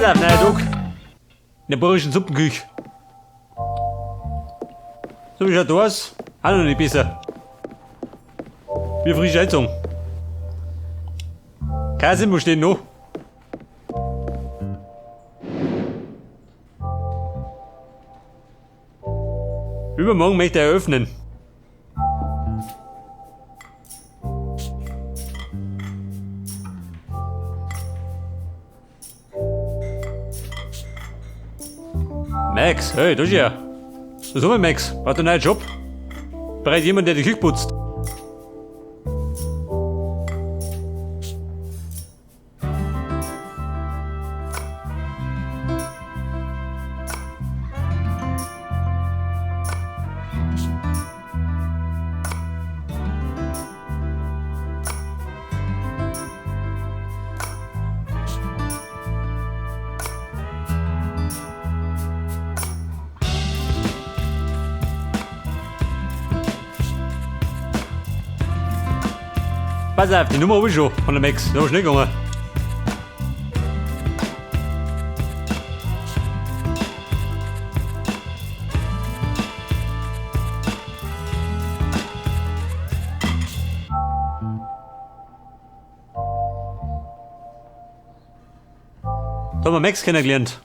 auf, neuer Tag. In der bayerischen Suppenküche. So wie schaut aus? Auch noch nicht besser. Wie frische Heizung. Kasim, wo steht noch? Übermorgen möchte er eröffnen. Max, hey, da ist er. Was haben wir, Max? Braucht einen neuen Job? Bereit jemand, der die Küche putzt? Pass auf, die Nummer habe ich schon von der Max. Da ist nicht gegangen. Da haben wir Max kennengelernt.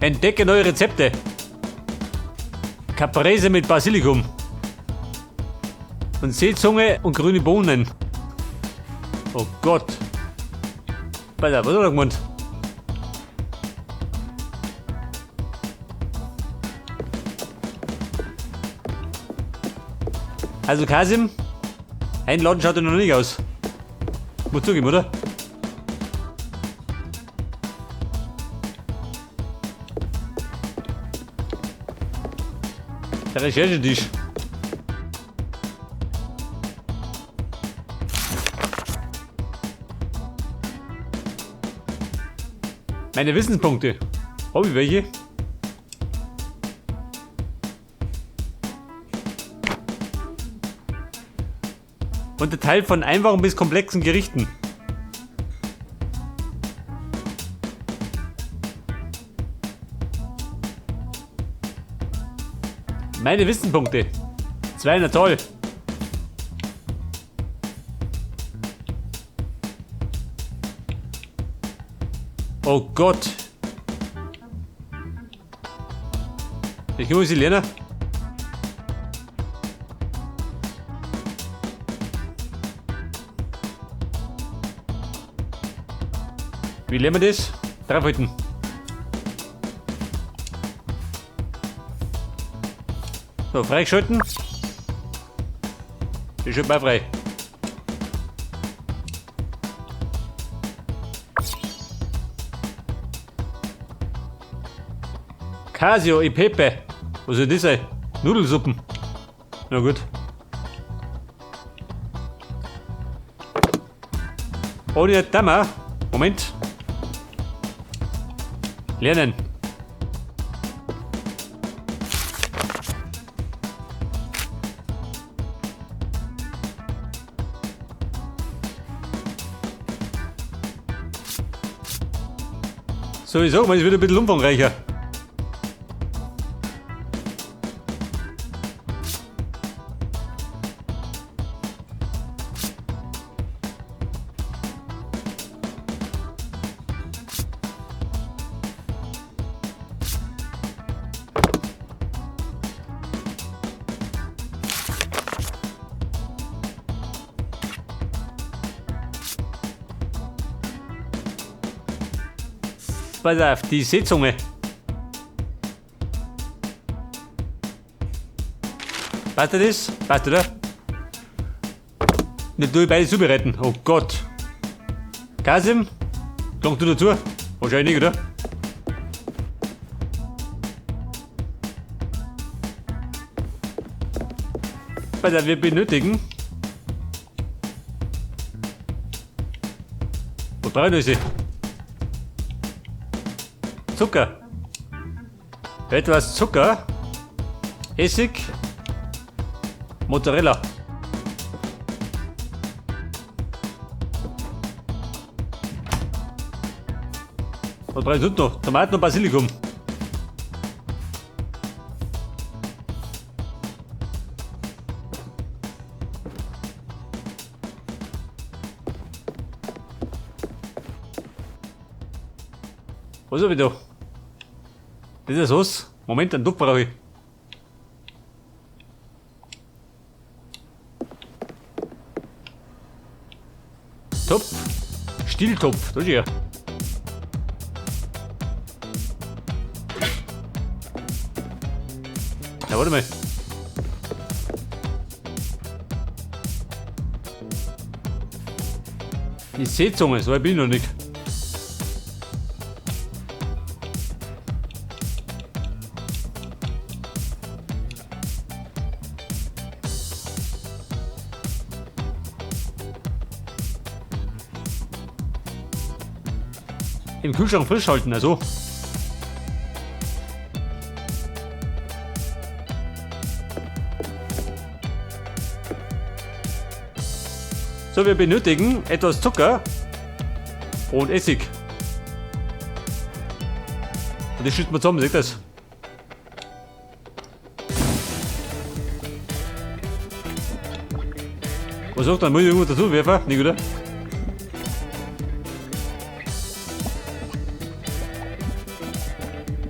Entdecke neue Rezepte. Caprese mit Basilikum. Und Seezunge und grüne Bohnen. Oh Gott. Was hat er gemeint? Also Kasim, einladen schaut er noch nicht aus. Muss zugeben, oder? Der Recherchetisch. Meine Wissenspunkte. Habe ich welche? Unterteilt von einfachen bis komplexen Gerichten. Meine Wissenspunkte. 200 toll. Oh Gott. Ich muss sie lernen. Wie lernen wir das? Draufhalten. So, freigeschalten. Ich schalte mal frei. Casio e Pepe. Was soll das sein? Nudelsuppen. Na gut. Ohne Dama. Moment. Lernen. Sowieso, man ist wieder ein bisschen umfangreicher. Pass auf, die Seezunge. Passt dir das? Passt, oder? Nicht tue ich beide zubereiten. Oh Gott. Kasim, kommst du dazu? Wahrscheinlich nicht, oder? Pass auf, wir benötigen. Was brauchen wir? Zucker. Etwas Zucker. Essig. Mozzarella. Was brauche ich sonst noch? Tomaten und Basilikum. Was hab ich da? Das ist was? Moment, einen Topf brauche ich. Topf. Stilltopf, da ist er. Ja, warte mal. Die Seezunge, so weit bin ich noch nicht. Im Kühlschrank frisch halten, also. So, wir benötigen etwas Zucker und Essig. Und das schütten wir zusammen, seht ihr das? Was sagt dann? Muss ich irgendwo dazu werfen? Nicht, oder?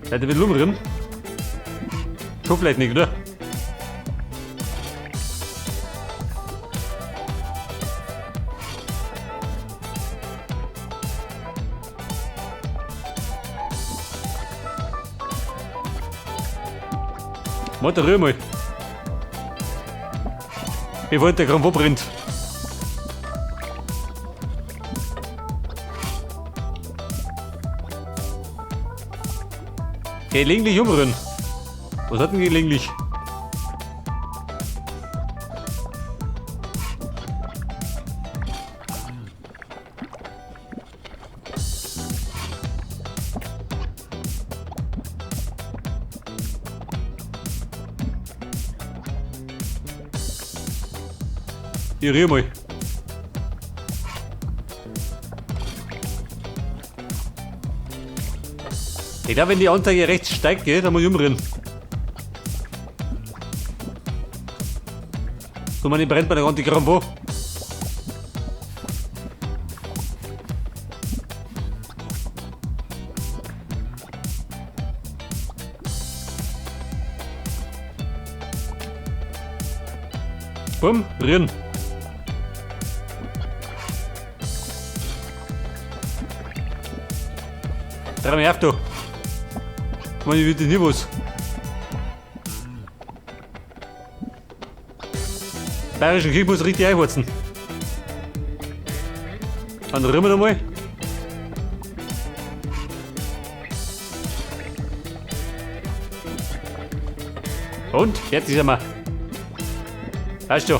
Seid ihr wieder Lummer drin? Schon vielleicht nicht, oder? Warte, rühr mal. Bevor der Krampf abbrennt. Gelegentlich umrühren. Was hat denn gelegentlich? Ich rühr mal. Ich glaube, wenn die Anzeige rechts steigt, gell, dann muss ich umrühren. So, man, die brennt bei der ganzen Kram wo. Bumm, rühren. Dreh mich auf, du. Mann, ich will dir nie was. Bayerischen Krieg muss richtig einwurzen. Dann rühren wir nochmal. Und? Fertig sind wir. Weißt du?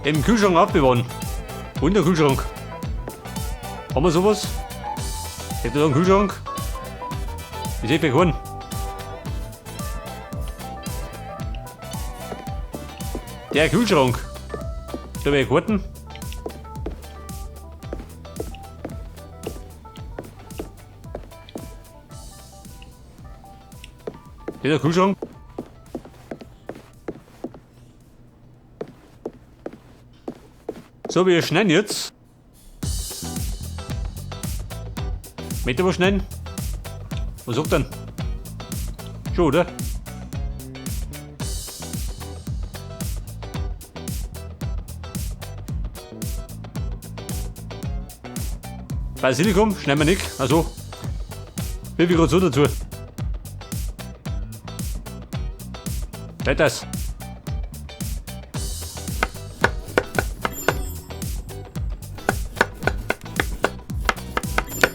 Im Kühlschrank aufbewahren. Und der Kühlschrank. Haben wir sowas? Hätte da einen Kühlschrank? Ich sehe vielleicht einen. Der Kühlschrank. Da werde ich warten. Der Kühlschrank. So, wir schneiden jetzt. Meter was schneiden? Was sagt dann? Schon, oder? Basilikum schneiden wir nicht. Also, wie viel gerade so dazu? Das.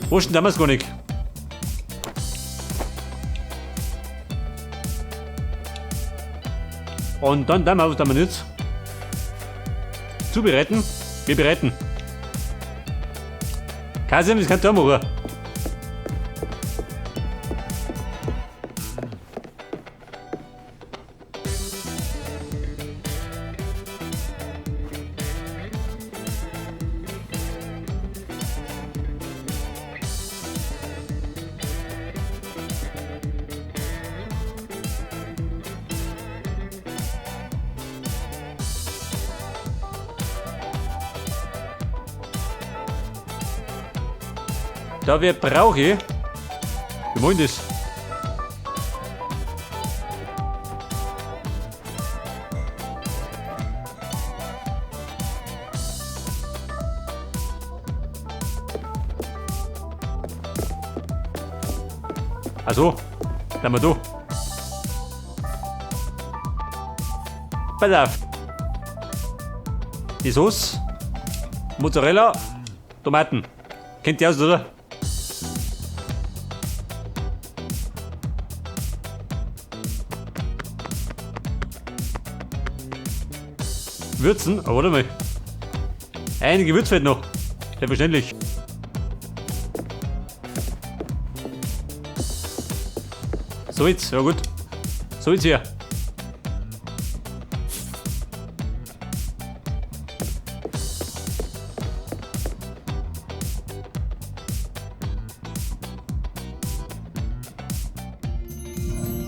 Wussten damals gar nicht. Und dann wir jetzt zubereiten. Wir bereiten. Kasim, das kannst du auch machen. Da wir brauche ich. Wie meint das? Also, dann mal du. Pass auf. Die Sauce, Mozzarella, Tomaten. Kennt ihr aus, oder? Würzen, aber warte mal. Ein Gewürz fehlt noch. Selbstverständlich. So jetzt, ja gut. So jetzt hier.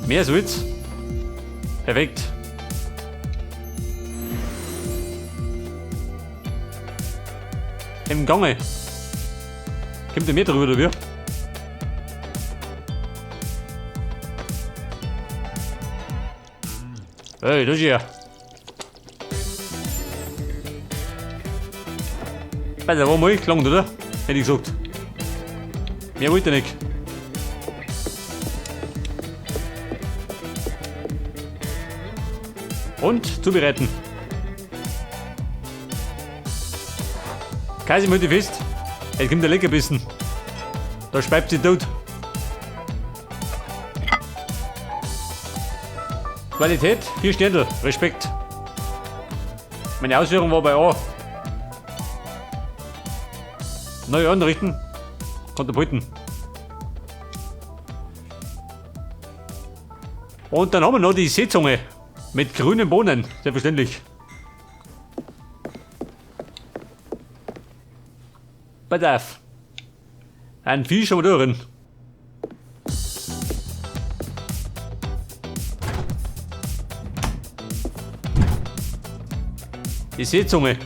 Mehr Salz. Perfekt. Im Gange. Kommt der mehr drüber, oder wie? Hey, das hier. Das war mal gelangt, oder? Hätte ich gesagt. Mehr wollte ich nicht. Und zubereiten. Kasi, halt dich fest. Jetzt kommt der Leckerbissen. Da speibt sie tot. Qualität, 4 Sterne. Respekt. Meine Ausführung war bei A. Neu anrichten. Katapulten. Und dann haben wir noch die Seezunge. Mit grünen Bohnen, selbstverständlich. Pass auf. Ein Fisch haben wir da drin. Die Seezunge.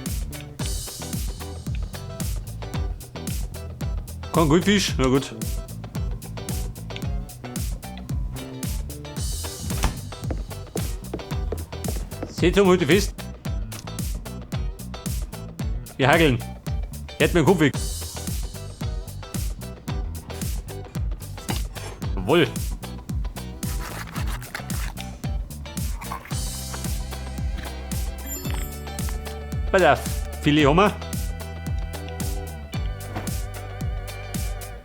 Kein Goldfisch, na gut. Seezunge heute fest. Wir hageln. Jetzt mir den Kopf weg. Jawohl. Pass auf. Filet haben wir.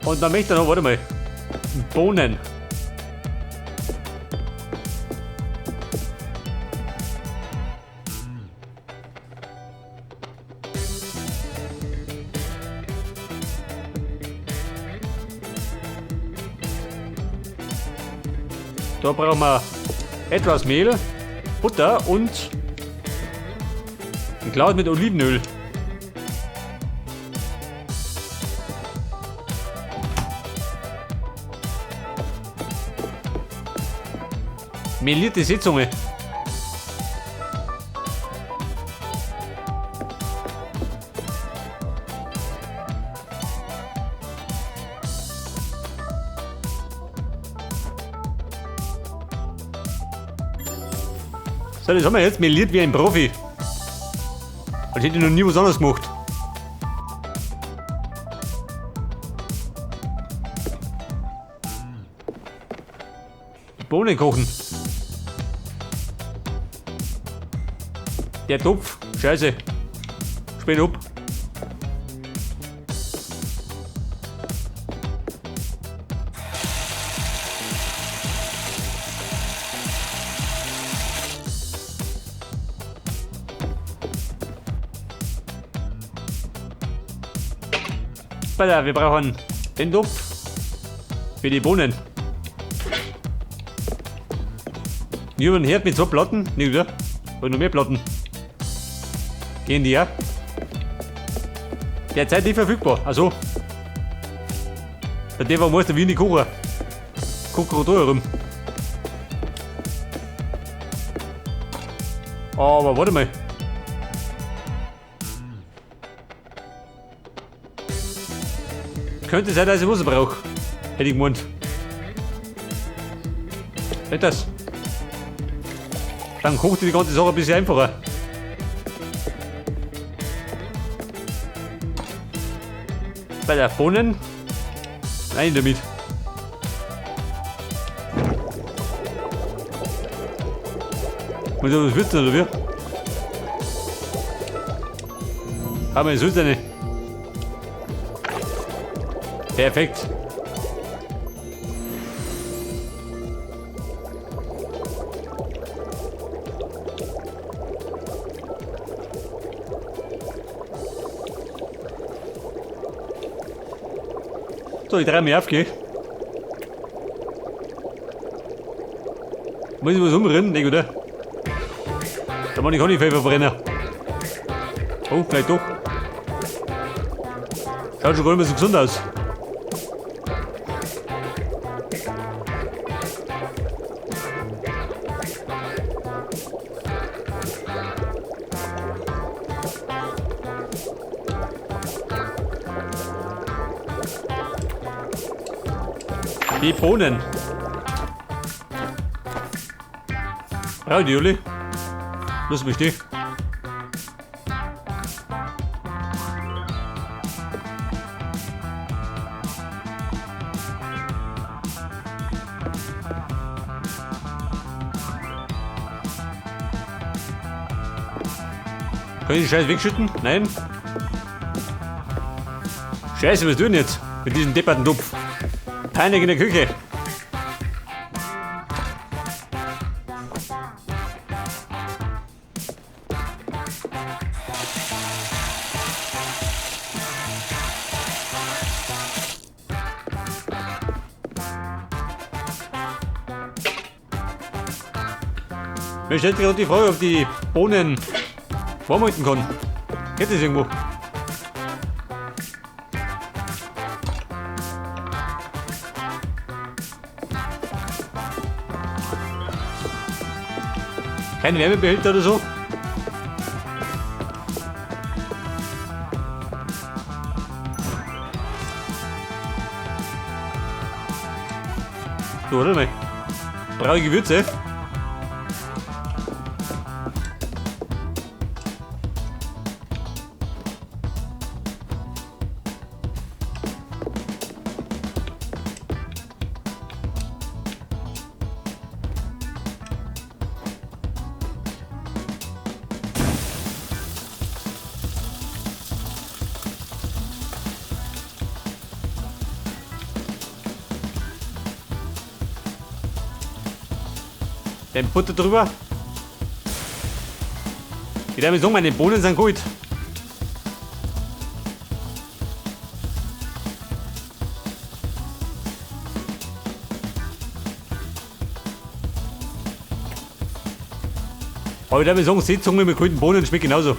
Und dann möchte ich noch, warte mal, Bohnen. Da brauchen wir etwas Mehl, Butter und ein Glas mit Olivenöl. Melierte Seezunge. So, das haben wir jetzt meliert wie ein Profi. Als hätte ich noch nie was anderes gemacht. Die Bohnen kochen. Der Topf, scheiße. Spät ab. Wir brauchen den Topf für die Bohnen. Wir haben einen Herd mit 2 Platten. Nicht wieder. Oder noch mehr Platten. Gehen die ja. Derzeit nicht verfügbar. Also. Der war meist wie in die Kocher. Kocht da herum. Aber warte mal. könnte sein, dass ich Wasser brauche. Hätte ich gemeint. Nicht das. Dann kocht die ganze Sache ein bisschen einfacher. Bei der Bohnen. Rein damit. Muss ich was würzen oder wie? Aber es soll ja nicht. Perfekt. So, ich drehe mich auf, gell? Muss ich was umrennen? Nicht, oder? Da muss ich Honigpfeffer verbrennen. Oh, vielleicht doch. Schaut schon gar nicht mehr so gesund aus. Die Bohnen. Ja, die Juli. Lass mich stehen. Kann ich den Scheiß wegschütten? Nein. Scheiße, was tun jetzt? Mit diesem depperten Topf. Panik in der Küche. Mir stellt sich gerade die Frage, ob die Bohnen warm halten kann. Geht das irgendwo? Kein Wärmebehälter oder so? So, warte mal. Brauche ich Gewürze? Dann Butter drüber. Ich darf mir sagen, meine Bohnen sind gut. Aber ich darf mir sagen, Seezunge mit kalten Bohnen schmeckt genauso.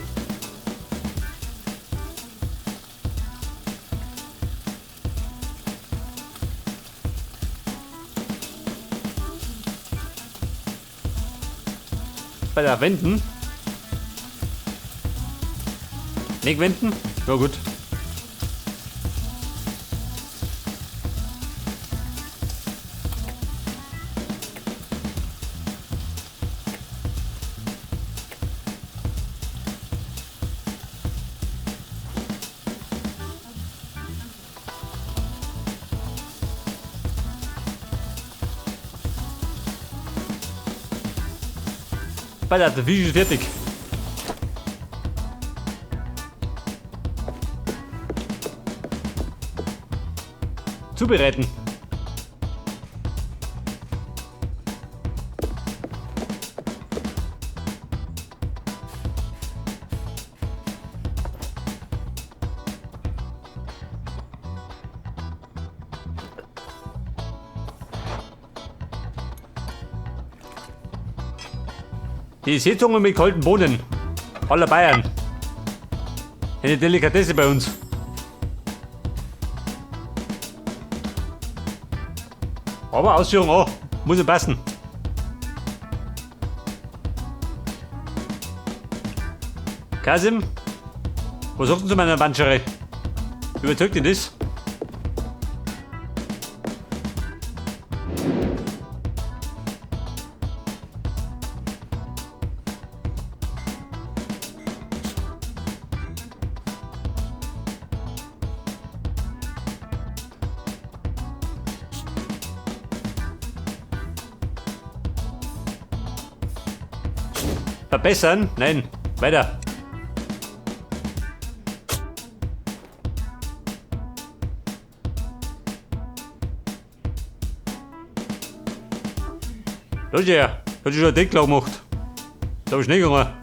Bei der Wenden. Nicht wenden? Ja gut. Der Fisch ist fertig. Zubereiten. Die Seezunge mit kalten Bohnen. Aller Bayern. Eine Delikatesse bei uns. Aber Ausführung auch. Muss ja passen. Kasim, was sagst du zu meiner Bandscherei? Überzeugt dich das? Verbessern? Nein. Weiter. Los ja, hat sich schon Deckel gemacht. Da hab ich nicht gegangen.